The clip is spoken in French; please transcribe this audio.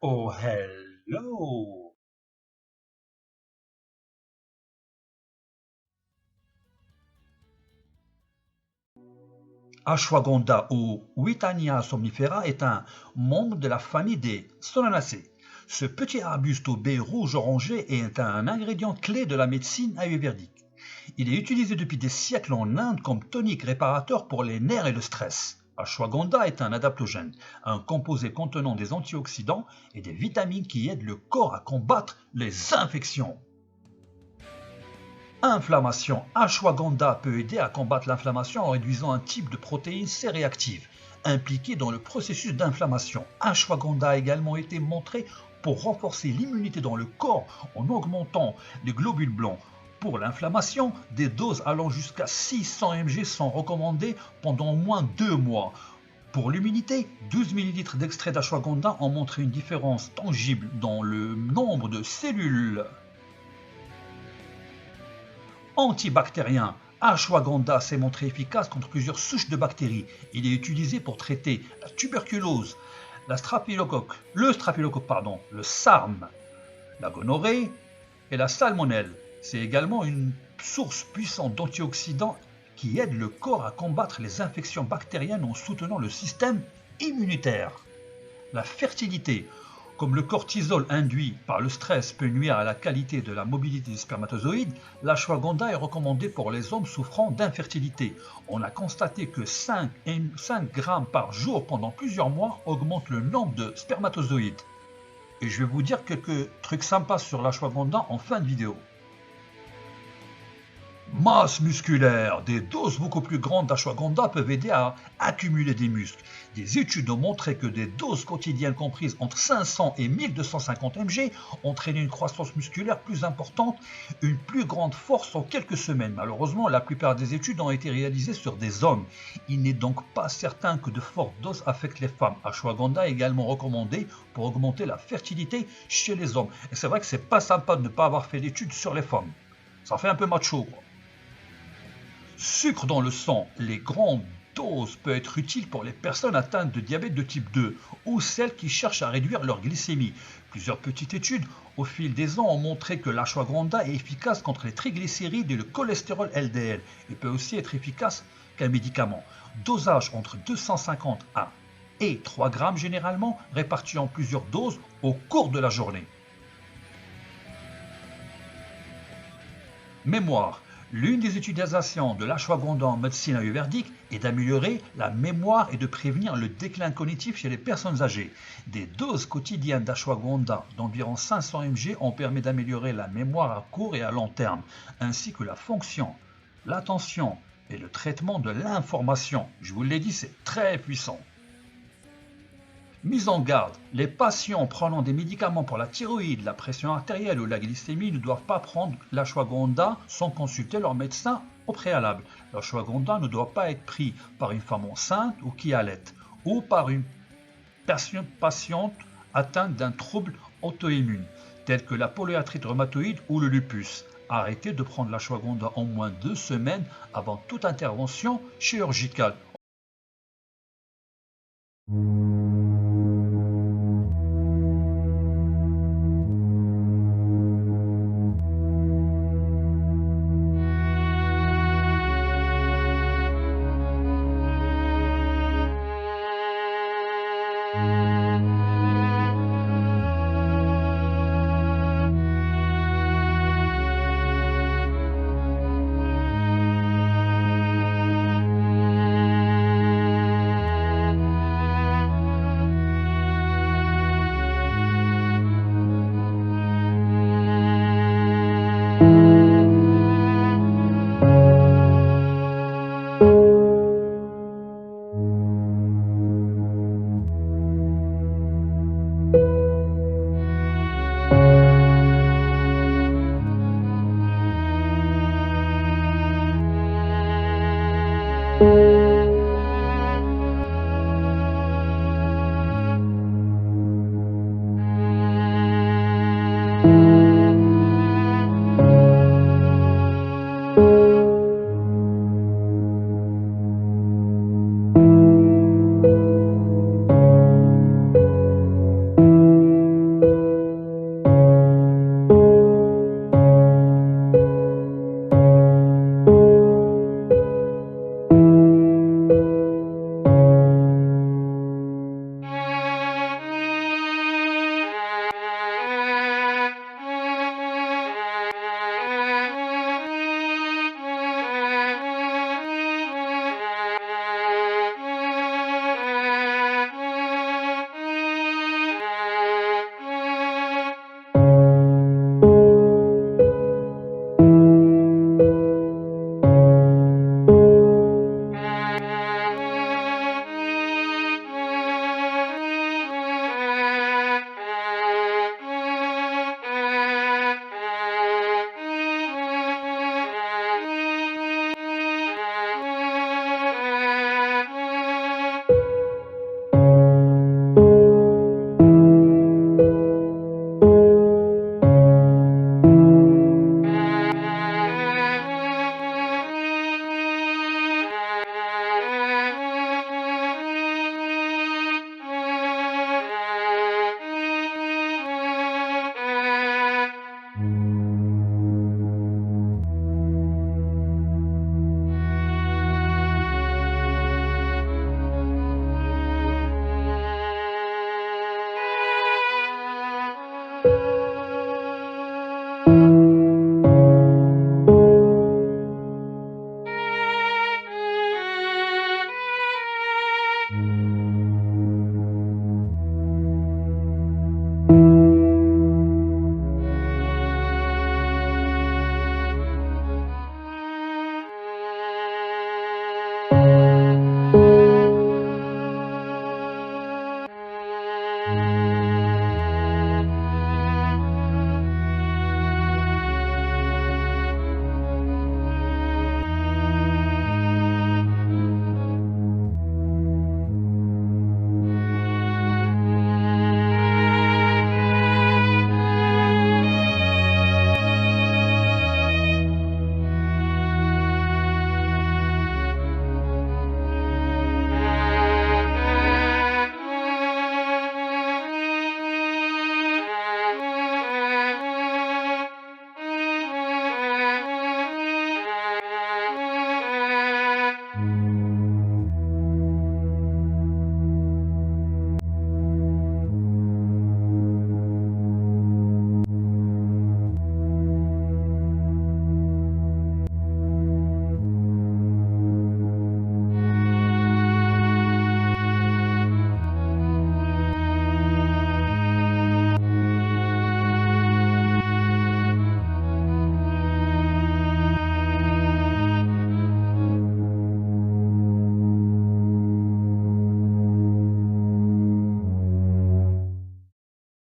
Oh, hello! Ashwagandha ou Witania somnifera est un membre de la famille des Solanacées. Ce petit arbuste au baies rouge-orangé est un ingrédient clé de la médecine ayurvédique. Il est utilisé depuis des siècles en Inde comme tonique réparateur pour les nerfs et le stress. Ashwagandha est un adaptogène, un composé contenant des antioxydants et des vitamines qui aident le corps à combattre les infections. Inflammation. Ashwagandha peut aider à combattre l'inflammation en réduisant un type de protéine C-réactive impliquée dans le processus d'inflammation. Ashwagandha a également été montré pour renforcer l'immunité dans le corps en augmentant les globules blancs. Pour l'inflammation, des doses allant jusqu'à 600 mg sont recommandées pendant au moins 2 mois. Pour l'immunité, 12 ml d'extrait d'ashwagandha ont montré une différence tangible dans le nombre de cellules. Antibactérien. Ashwagandha s'est montré efficace contre plusieurs souches de bactéries. Il est utilisé pour traiter la tuberculose, le SARM, la gonorrhée et la salmonelle. C'est également une source puissante d'antioxydants qui aide le corps à combattre les infections bactériennes en soutenant le système immunitaire. La fertilité. Comme le cortisol induit par le stress peut nuire à la qualité de la mobilité des spermatozoïdes, l'ashwagandha est recommandé pour les hommes souffrant d'infertilité. On a constaté que 5 grammes par jour pendant plusieurs mois augmente le nombre de spermatozoïdes. Et je vais vous dire quelques trucs sympas sur l'ashwagandha en fin de vidéo. Masse musculaire. Des doses beaucoup plus grandes d'ashwagandha peuvent aider à accumuler des muscles. Des études ont montré que des doses quotidiennes comprises entre 500 et 1250 mg entraînaient une croissance musculaire plus importante, une plus grande force en quelques semaines. Malheureusement, la plupart des études ont été réalisées sur des hommes. Il n'est donc pas certain que de fortes doses affectent les femmes. Ashwagandha est également recommandé pour augmenter la fertilité chez les hommes. Et c'est vrai que c'est pas sympa de ne pas avoir fait l'étude sur les femmes. Ça fait un peu macho, quoi. Sucre dans le sang. Les grandes doses peuvent être utiles pour les personnes atteintes de diabète de type 2 ou celles qui cherchent à réduire leur glycémie. Plusieurs petites études au fil des ans ont montré que l'ashwagandha est efficace contre les triglycérides et le cholestérol LDL. Il peut aussi être efficace qu'un médicament. Dosage entre 250 et 3 grammes généralement, répartis en plusieurs doses au cours de la journée. Mémoire. L'une des utilisations de l'ashwagandha en médecine ayurvédique est d'améliorer la mémoire et de prévenir le déclin cognitif chez les personnes âgées. Des doses quotidiennes d'ashwagandha d'environ 500 mg ont permis d'améliorer la mémoire à court et à long terme, ainsi que la fonction, l'attention et le traitement de l'information. Je vous l'ai dit, c'est très puissant. Mise en garde, les patients prenant des médicaments pour la thyroïde, la pression artérielle ou la glycémie ne doivent pas prendre l'ashwagandha sans consulter leur médecin au préalable. L'ashwagandha ne doit pas être pris par une femme enceinte ou qui allaite, ou par une patiente atteinte d'un trouble auto-immune, tel que la polyarthrite rhumatoïde ou le lupus. Arrêtez de prendre l'ashwagandha en moins de 2 semaines avant toute intervention chirurgicale.